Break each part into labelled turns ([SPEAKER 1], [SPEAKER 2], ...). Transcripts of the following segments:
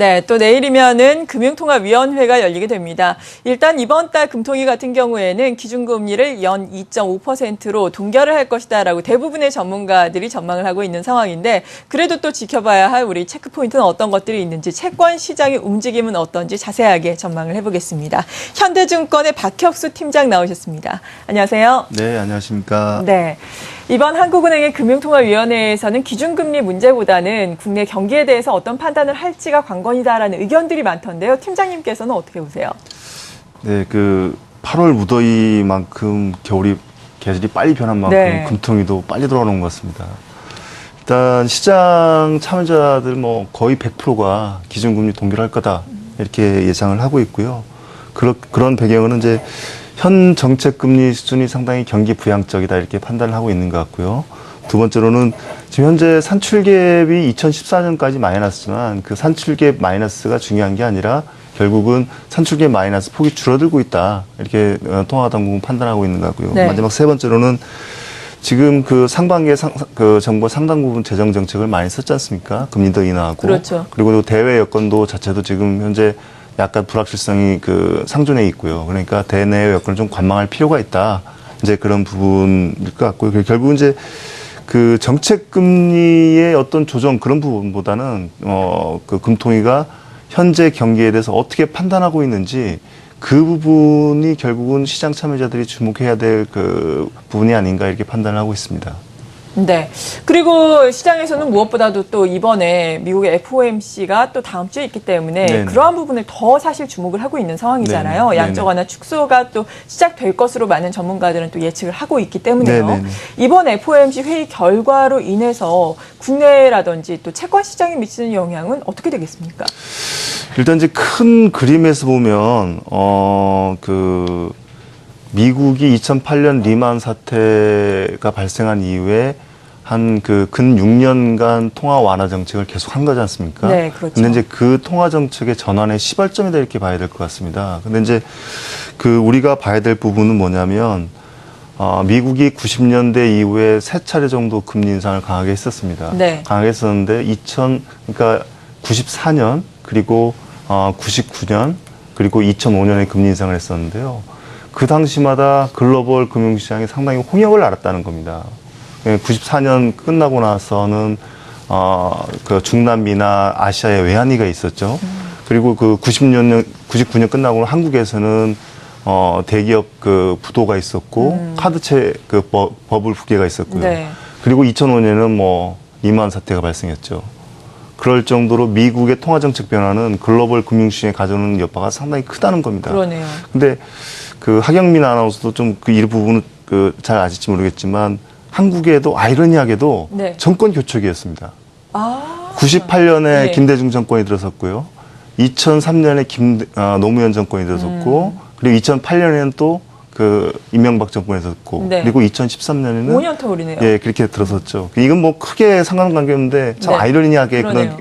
[SPEAKER 1] 네, 또 내일이면은 금융통화위원회가 열리게 됩니다. 일단 이번 달 금통위 같은 경우에는 기준금리를 연 2.5%로 동결을 할 것이다라고 대부분의 전문가들이 전망을 하고 있는 상황인데 그래도 또 지켜봐야 할 우리 체크포인트는 어떤 것들이 있는지 채권 시장의 움직임은 어떤지 자세하게 전망을 해보겠습니다. 현대증권의 박혁수 팀장 나오셨습니다. 안녕하세요.
[SPEAKER 2] 네, 안녕하십니까.
[SPEAKER 1] 네. 이번 한국은행의 금융통화위원회에서는 기준금리 문제보다는 국내 경기에 대해서 어떤 판단을 할지가 관건이다라는 의견들이 많던데요. 팀장님께서는 어떻게 보세요?
[SPEAKER 2] 네, 8월 무더위만큼 계절이 빨리 변한 만큼
[SPEAKER 1] 네.
[SPEAKER 2] 금통위도 빨리 돌아오는 것 같습니다. 일단 시장 참여자들 거의 100%가 기준금리 동결할 거다 이렇게 예상을 하고 있고요. 그런 배경은 이제 현 정책금리 수준이 상당히 경기 부양적이다 이렇게 판단을 하고 있는 것 같고요. 두 번째로는 지금 현재 산출갭이 2014년까지 마이너스지만 그 산출갭 마이너스가 중요한 게 아니라 결국은 산출갭 마이너스 폭이 줄어들고 있다 이렇게 통화당국은 판단하고 있는 것 같고요.
[SPEAKER 1] 네.
[SPEAKER 2] 마지막 세 번째로는 지금 상반기에 정부가 상당 부분 재정 정책을 많이 썼지 않습니까? 금리도 인하하고.
[SPEAKER 1] 그렇죠.
[SPEAKER 2] 그리고 대외 여건도 자체도 지금 현재 약간 불확실성이 상존해 있고요. 그러니까 대내외 여건을 좀 관망할 필요가 있다. 이제 그런 부분일 것 같고요. 결국은 이제 정책 금리의 어떤 조정 그런 부분보다는 금통위가 현재 경기에 대해서 어떻게 판단하고 있는지 그 부분이 결국은 시장 참여자들이 주목해야 될 부분이 아닌가 이렇게 판단을 하고 있습니다.
[SPEAKER 1] 네. 그리고 시장에서는 무엇보다도 또 이번에 미국의 FOMC가 또 다음 주에 있기 때문에
[SPEAKER 2] 네네.
[SPEAKER 1] 그러한 부분을 더 사실 주목을 하고 있는 상황이잖아요.
[SPEAKER 2] 네네.
[SPEAKER 1] 양적 완화 축소가 또 시작될 것으로 많은 전문가들은 또 예측을 하고 있기 때문에요.
[SPEAKER 2] 네네네.
[SPEAKER 1] 이번 FOMC 회의 결과로 인해서 국내라든지 또 채권 시장에 미치는 영향은 어떻게 되겠습니까?
[SPEAKER 2] 일단 이제 큰 그림에서 보면 미국이 2008년 리만 사태가 발생한 이후에 근 6년간 통화 완화 정책을 계속 한 거지 않습니까?
[SPEAKER 1] 네, 그렇죠.
[SPEAKER 2] 근데 이제 그 통화 정책의 전환의 시발점이다 이렇게 봐야 될 것 같습니다. 근데 이제 우리가 봐야 될 부분은 뭐냐면 미국이 90년대 이후에 3차례 정도 금리 인상을 강하게 했었습니다.
[SPEAKER 1] 네.
[SPEAKER 2] 강하게 했었는데 그러니까 94년 그리고 99년 그리고 2005년에 금리 인상을 했었는데요. 그 당시마다 글로벌 금융시장이 상당히 홍역을 앓았다는 겁니다. 94년 끝나고 나서는 중남미나 아시아에 외환위기가 있었죠. 그리고 99년 끝나고 한국에서는 대기업 부도가 있었고 카드채 버블 붕괴가 있었고요.
[SPEAKER 1] 네.
[SPEAKER 2] 그리고 2005년에는 리만 사태가 발생했죠. 그럴 정도로 미국의 통화정책 변화는 글로벌 금융시장에 가져오는 여파가 상당히 크다는 겁니다.
[SPEAKER 1] 그러네요.
[SPEAKER 2] 근데 하경민 아나운서도 좀 이 부분은 잘 아실지 모르겠지만 한국에도 아이러니하게도
[SPEAKER 1] 네.
[SPEAKER 2] 정권 교체기였습니다. 98년에
[SPEAKER 1] 네.
[SPEAKER 2] 김대중 정권이 들어섰고요. 2003년에 노무현 정권이 들어섰고 그리고 2008년에는 또 이명박 정권이 들어섰고
[SPEAKER 1] 네.
[SPEAKER 2] 그리고 2013년에는
[SPEAKER 1] 5년 터울이네요.
[SPEAKER 2] 예, 그렇게 들어섰죠. 이건 크게 상관관계없는데 참
[SPEAKER 1] 네.
[SPEAKER 2] 아이러니하게
[SPEAKER 1] 그러네요.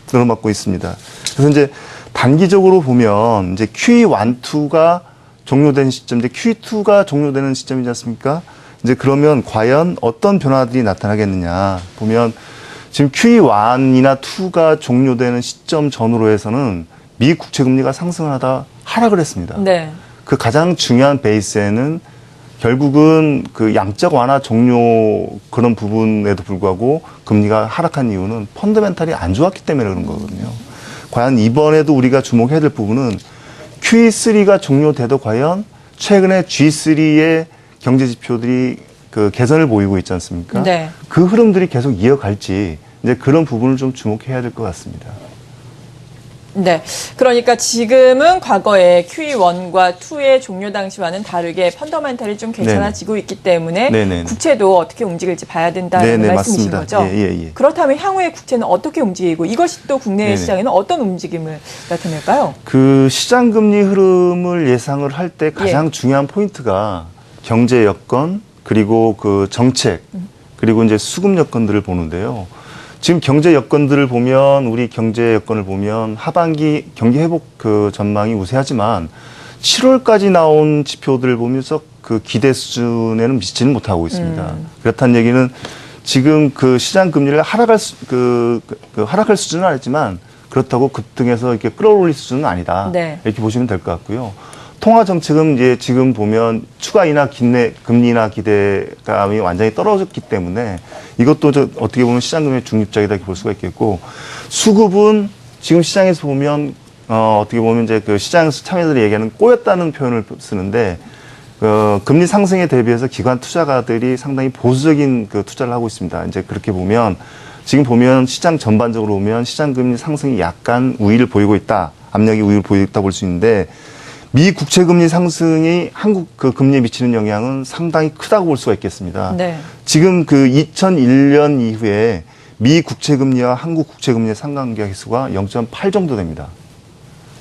[SPEAKER 2] 들어맞고 있습니다. 그래서 이제 단기적으로 보면 이제 QE1, 2가 종료된 시점인데 QE2가 종료되는 시점이지 않습니까? 이제 그러면 과연 어떤 변화들이 나타나겠느냐 보면 지금 QE1이나 2가 종료되는 시점 전후로 해서는 미 국채 금리가 상승하다 하락을 했습니다.
[SPEAKER 1] 네.
[SPEAKER 2] 그 가장 중요한 베이스에는 결국은 양적 완화 종료 그런 부분에도 불구하고 금리가 하락한 이유는 펀더멘탈이 안 좋았기 때문에 그런 거거든요. 과연 이번에도 우리가 주목해야 될 부분은 QE3가 종료돼도 과연 최근에 G3의 경제 지표들이 개선을 보이고 있지 않습니까?
[SPEAKER 1] 네.
[SPEAKER 2] 그 흐름들이 계속 이어갈지 이제 그런 부분을 좀 주목해야 될 것 같습니다.
[SPEAKER 1] 네. 그러니까 지금은 과거에 QE1과 2의 종료 당시와는 다르게 펀더멘탈이 좀 괜찮아지고 있기 때문에
[SPEAKER 2] 네네.
[SPEAKER 1] 국채도 어떻게 움직일지 봐야 된다는
[SPEAKER 2] 네네,
[SPEAKER 1] 말씀이신
[SPEAKER 2] 맞습니다.
[SPEAKER 1] 거죠?
[SPEAKER 2] 예.
[SPEAKER 1] 그렇다면 향후의 국채는 어떻게 움직이고 이것이 또 국내
[SPEAKER 2] 네네.
[SPEAKER 1] 시장에는 어떤 움직임을 나타낼까요?
[SPEAKER 2] 시장 금리 흐름을 예상을 할 때 가장 중요한 포인트가 경제 여건 그리고 정책 그리고 이제 수급 여건들을 보는데요. 지금 경제 여건들을 보면 우리 경제 여건을 보면 하반기 경기 회복 전망이 우세하지만 7월까지 나온 지표들을 보면서 기대 수준에는 미치지는 못하고 있습니다. 그렇다는 얘기는 지금 시장 금리를 하락할 수준은 아니지만 그렇다고 급등해서 이렇게 끌어올릴 수준은 아니다.
[SPEAKER 1] 네.
[SPEAKER 2] 이렇게 보시면 될 것 같고요. 통화 정책은 이제 지금 보면 추가 인하 금리나 기대감이 완전히 떨어졌기 때문에 이것도 어떻게 보면 시장금융의 중립적이다 이렇게 볼 수가 있겠고, 수급은 지금 시장에서 보면 어떻게 보면 이제 그 시장 참여자들이 얘기하는 꼬였다는 표현을 쓰는데, 금리 상승에 대비해서 기관 투자가들이 상당히 보수적인 그 투자를 하고 있습니다. 이제 그렇게 보면 지금 보면 시장 전반적으로 보면 시장 금리 상승이 약간 우위를 보이고 있다, 압력이 우위를 보이고 있다 볼 수 있는데, 미 국채 금리 상승이 한국 그 금리에 미치는 영향은 상당히 크다고 볼 수가 있겠습니다.
[SPEAKER 1] 네.
[SPEAKER 2] 지금 그 2001년 이후에 미 국채 금리와 한국 국채 금리의 상관관계 지수가 0.8 정도 됩니다.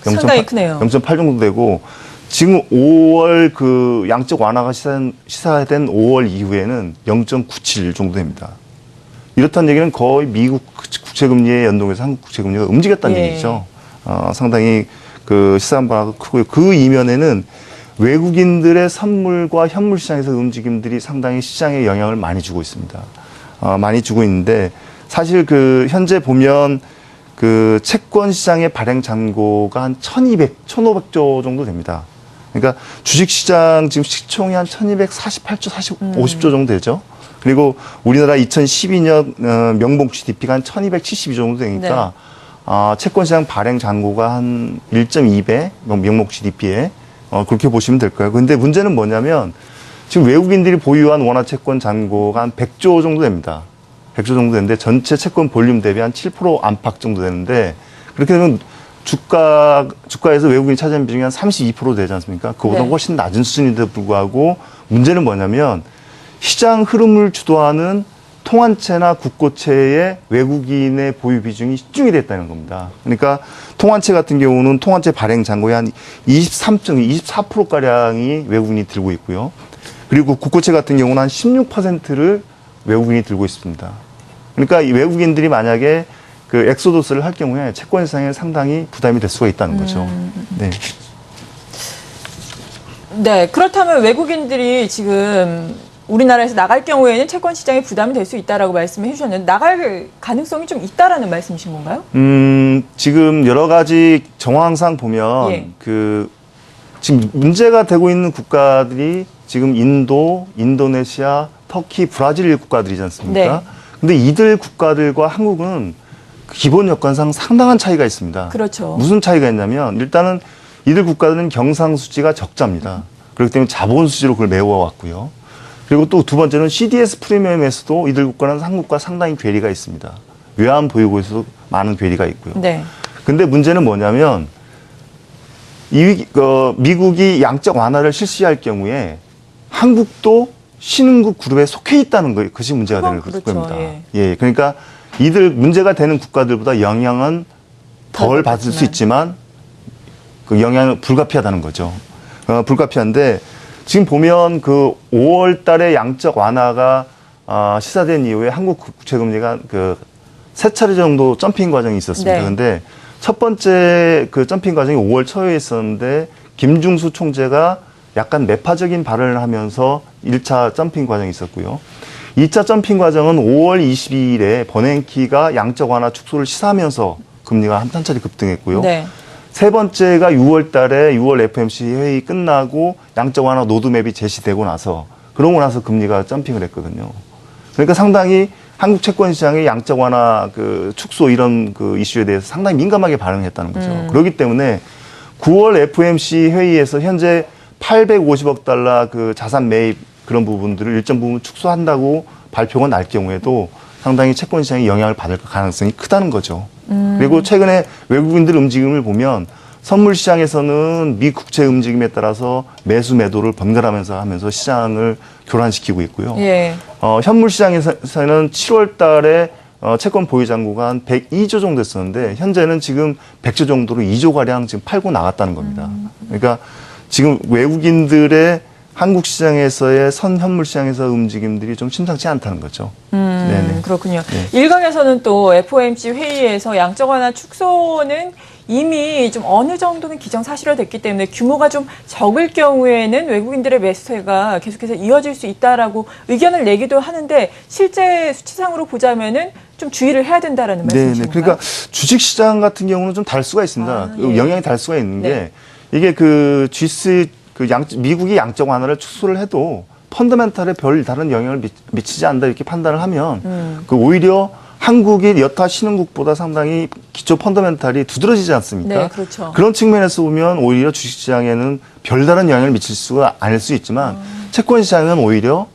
[SPEAKER 1] 상당히 크네요.
[SPEAKER 2] 0.8 정도 되고, 지금 5월 그 양적 완화가 시사된 5월 이후에는 0.97 정도 됩니다. 이렇다는 얘기는 거의 미국 국채 금리에 연동해서 한국 국채 금리가 움직였다는 얘기죠. 상당히 그 시장 변화가 크고요. 그 이면에는 외국인들의 선물과 현물 시장에서 움직임들이 상당히 시장에 영향을 많이 주고 있습니다. 많이 주고 있는데, 사실 그 현재 보면 그 채권 시장의 발행 잔고가 한 1,500조 정도 됩니다. 그러니까 주식 시장 지금 시총이 한 1,248조, 50조 정도 되죠. 그리고 우리나라 2012년 명봉 GDP가 한 1,272조 정도 되니까, 네. 채권 시장 발행 잔고가 한 1.2배 명목 GDP에 그렇게 보시면 될 거예요. 근데 문제는 뭐냐면 지금 외국인들이 보유한 원화 채권 잔고가 한 100조 정도 됩니다. 100조 정도 되는데 전체 채권 볼륨 대비 한 7% 안팎 정도 되는데, 그렇게 되면 주가에서 외국인이 차지하는 비중이 한 32% 되지 않습니까? 그보다 네. 훨씬 낮은 수준인데도 불구하고 문제는 뭐냐면 시장 흐름을 주도하는 통환채나 국고채의 외국인의 보유 비중이 집중이 됐다는 겁니다. 그러니까 통환채 같은 경우는 통환채 발행 잔고의 한 24%가량이 외국인이 들고 있고요. 그리고 국고채 같은 경우는 한 16%를 외국인이 들고 있습니다. 그러니까 이 외국인들이 만약에 그 엑소더스를 할 경우에 채권 시장에 상당히 부담이 될 수가 있다는 거죠. 네.
[SPEAKER 1] 네, 그렇다면 외국인들이 지금 우리나라에서 나갈 경우에는 채권 시장에 부담이 될 수 있다라고 말씀해 주셨는데, 나갈 가능성이 좀 있다라는 말씀이신 건가요?
[SPEAKER 2] 지금 여러 가지 정황상 보면
[SPEAKER 1] 예.
[SPEAKER 2] 그 지금 문제가 되고 있는 국가들이 지금 인도, 인도네시아, 터키, 브라질 국가들이지 않습니까?
[SPEAKER 1] 네.
[SPEAKER 2] 근데 이들 국가들과 한국은 기본 여건상 상당한 차이가 있습니다.
[SPEAKER 1] 그렇죠.
[SPEAKER 2] 무슨 차이가 있냐면 일단은 이들 국가들은 경상수지가 적자입니다. 그렇기 때문에 자본 수지로 그걸 메워왔고요. 그리고 또 두 번째는 CDS 프리미엄에서도 이들 국가는 한국과 상당히 괴리가 있습니다. 외환 보유고에서도 많은 괴리가 있고요.
[SPEAKER 1] 네. 근데
[SPEAKER 2] 문제는 뭐냐면 미국이 양적 완화를 실시할 경우에 한국도 신흥국 그룹에 속해 있다는 거, 그것이 문제가 되는
[SPEAKER 1] 그렇죠.
[SPEAKER 2] 겁니다.
[SPEAKER 1] 예.
[SPEAKER 2] 예, 그러니까 이들 문제가 되는 국가들보다 영향은 덜 받을 수 있지만 그 영향은 불가피하다는 거죠. 불가피한데 지금 보면 그 5월 달에 양적 완화가 시사된 이후에 한국 국채 금리가 그 세 차례 정도 점핑 과정이 있었습니다. 그런데 네. 첫 번째 그 점핑 과정이 5월 초에 있었는데 김중수 총재가 약간 매파적인 발언을 하면서 1차 점핑 과정이 있었고요. 2차 점핑 과정은 5월 22일에 버냉키가 양적 완화 축소를 시사하면서 금리가 한 차례 급등했고요. 네. 세 번째가 6월 달에 6월 FOMC 회의 끝나고 양적 완화 로드맵이 제시되고 나서, 그러고 나서 금리가 점핑을 했거든요. 그러니까 상당히 한국 채권 시장의 양적 완화 그 축소 이런 그 이슈에 대해서 상당히 민감하게 반응했다는 거죠. 그렇기 때문에 9월 FOMC 회의에서 현재 850억 달러 그 자산 매입 그런 부분들을 일정 부분 축소한다고 발표가 날 경우에도 상당히 채권 시장에 영향을 받을 가능성이 크다는 거죠. 그리고 최근에 외국인들 움직임을 보면 선물 시장에서는 미 국채 움직임에 따라서 매수 매도를 번갈아가면서 하면서 시장을 교란시키고 있고요. 예. 현물 시장에서는 7월 달에 채권 보유 잔고가 한 102조 정도 됐었는데 현재는 지금 100조 정도로 2조 가량 지금 팔고 나갔다는 겁니다. 그러니까 지금 외국인들의 한국 시장에서의 선현물 시장에서 움직임들이 좀 심상치 않다는 거죠.
[SPEAKER 1] 그렇군요. 네. 일각에서는 또 FOMC 회의에서 양적 완화 축소는 이미 좀 어느 정도는 기정사실화됐기 때문에 규모가 좀 적을 경우에는 외국인들의 매수세가 계속해서 이어질 수 있다라고 의견을 내기도 하는데, 실제 수치상으로 보자면은 좀 주의를 해야 된다라는
[SPEAKER 2] 네,
[SPEAKER 1] 말씀이신가요?
[SPEAKER 2] 그러니까 주식시장 같은 경우는 좀 다를 수가 있습니다.
[SPEAKER 1] 예.
[SPEAKER 2] 영향이 다를 수가 있는
[SPEAKER 1] 네.
[SPEAKER 2] 게 이게 그 G-SIB 미국이 양적 완화를 축소를 해도 펀더멘탈에 별 다른 영향을 미치지 않는다 이렇게 판단을 하면 그 오히려 한국이 여타 신흥국보다 상당히 기초 펀더멘탈이 두드러지지 않습니까?
[SPEAKER 1] 네, 그렇죠.
[SPEAKER 2] 그런 측면에서 보면 오히려 주식시장에는 별다른 영향을 미칠 수가 않을 수 있지만 채권시장은 오히려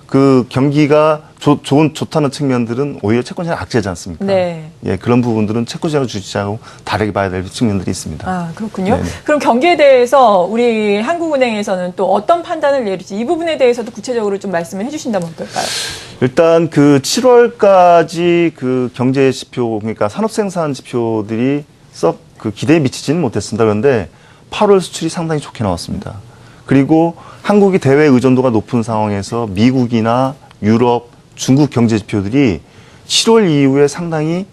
[SPEAKER 2] 그 경기가 좋다는 측면들은 오히려 채권시장 악재지 않습니까?
[SPEAKER 1] 네.
[SPEAKER 2] 예, 그런 부분들은 채권시장과 주식시장하고 다르게 봐야 될 측면들이 있습니다.
[SPEAKER 1] 아, 그렇군요.
[SPEAKER 2] 네네.
[SPEAKER 1] 그럼 경기에 대해서 우리 한국은행에서는 또 어떤 판단을 내릴지 이 부분에 대해서도 구체적으로 좀 말씀을 해주신다면 어떨까요?
[SPEAKER 2] 일단 그 7월까지 그 경제 지표, 그러니까 산업 생산 지표들이 썩 그 기대에 미치지는 못했습니다. 그런데 8월 수출이 상당히 좋게 나왔습니다. 그리고 한국이 대외 의존도가 높은 상황에서 미국이나 유럽, 중국 경제 지표들이 7월 이후에 상당히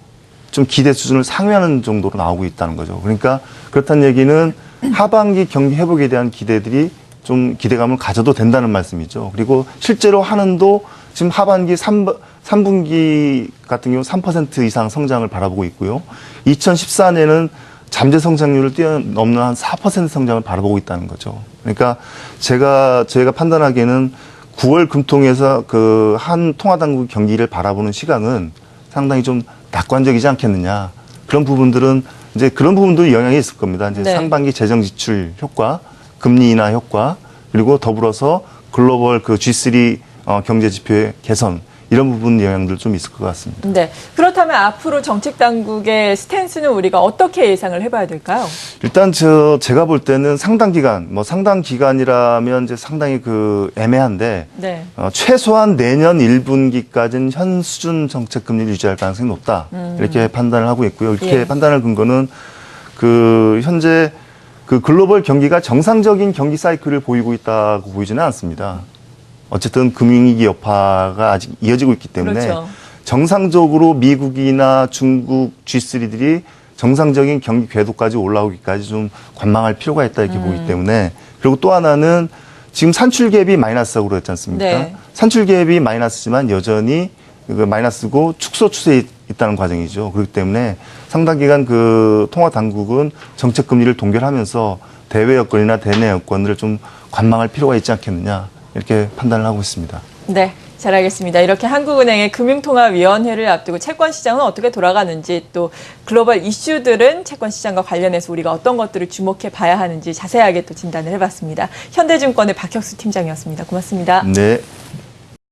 [SPEAKER 2] 좀 기대 수준을 상회하는 정도로 나오고 있다는 거죠. 그러니까 그렇다는 얘기는 하반기 경기 회복에 대한 기대들이 좀 기대감을 가져도 된다는 말씀이죠. 그리고 실제로 한은도 지금 하반기 3분기 같은 경우 3% 이상 성장을 바라보고 있고요. 2014년에는 잠재 성장률을 뛰어넘는 한 4% 성장을 바라보고 있다는 거죠. 그러니까 저희가 판단하기에는 9월 금통에서 그 한 통화당국 경기를 바라보는 시각은 상당히 좀 낙관적이지 않겠느냐. 그런 부분들은 이제 그런 부분도 영향이 있을 겁니다. 이제
[SPEAKER 1] 네.
[SPEAKER 2] 상반기 재정 지출 효과, 금리 인하 효과, 그리고 더불어서 글로벌 그 G3 경제 지표의 개선 이런 부분 영향들 좀 있을 것 같습니다.
[SPEAKER 1] 네. 그렇다면 앞으로 정책 당국의 스탠스는 우리가 어떻게 예상을 해봐야 될까요?
[SPEAKER 2] 일단 제가 볼 때는 상당 기간이라면 이제 상당히 그 애매한데
[SPEAKER 1] 네.
[SPEAKER 2] 최소한 내년 1분기까지는 현 수준 정책 금리를 유지할 가능성이 높다 이렇게 판단을 하고 있고요. 이렇게
[SPEAKER 1] 예.
[SPEAKER 2] 판단할 근거는 그 현재 그 글로벌 경기가 정상적인 경기 사이클을 보이고 있다고 보이지는 않습니다. 어쨌든 금융위기 여파가 아직 이어지고 있기 때문에
[SPEAKER 1] 그렇죠.
[SPEAKER 2] 정상적으로 미국이나 중국 G3들이 정상적인 경기 궤도까지 올라오기까지 좀 관망할 필요가 있다 이렇게 보기 때문에 그리고 또 하나는 지금 산출 갭이 마이너스라고 그랬지 않습니까?
[SPEAKER 1] 네.
[SPEAKER 2] 산출 갭이 마이너스지만 여전히 그 마이너스고 축소 추세에 있다는 과정이죠. 그렇기 때문에 상당 기간 그 통화 당국은 정책 금리를 동결하면서 대외 여건이나 대내 여건을 좀 관망할 필요가 있지 않겠느냐. 이렇게 판단을 하고 있습니다.
[SPEAKER 1] 네, 잘 알겠습니다. 이렇게 한국은행의 금융통화위원회를 앞두고 채권시장은 어떻게 돌아가는지 또 글로벌 이슈들은 채권시장과 관련해서 우리가 어떤 것들을 주목해 봐야 하는지 자세하게 또 진단을 해봤습니다. 현대증권의 박혁수 팀장이었습니다. 고맙습니다.
[SPEAKER 2] 네.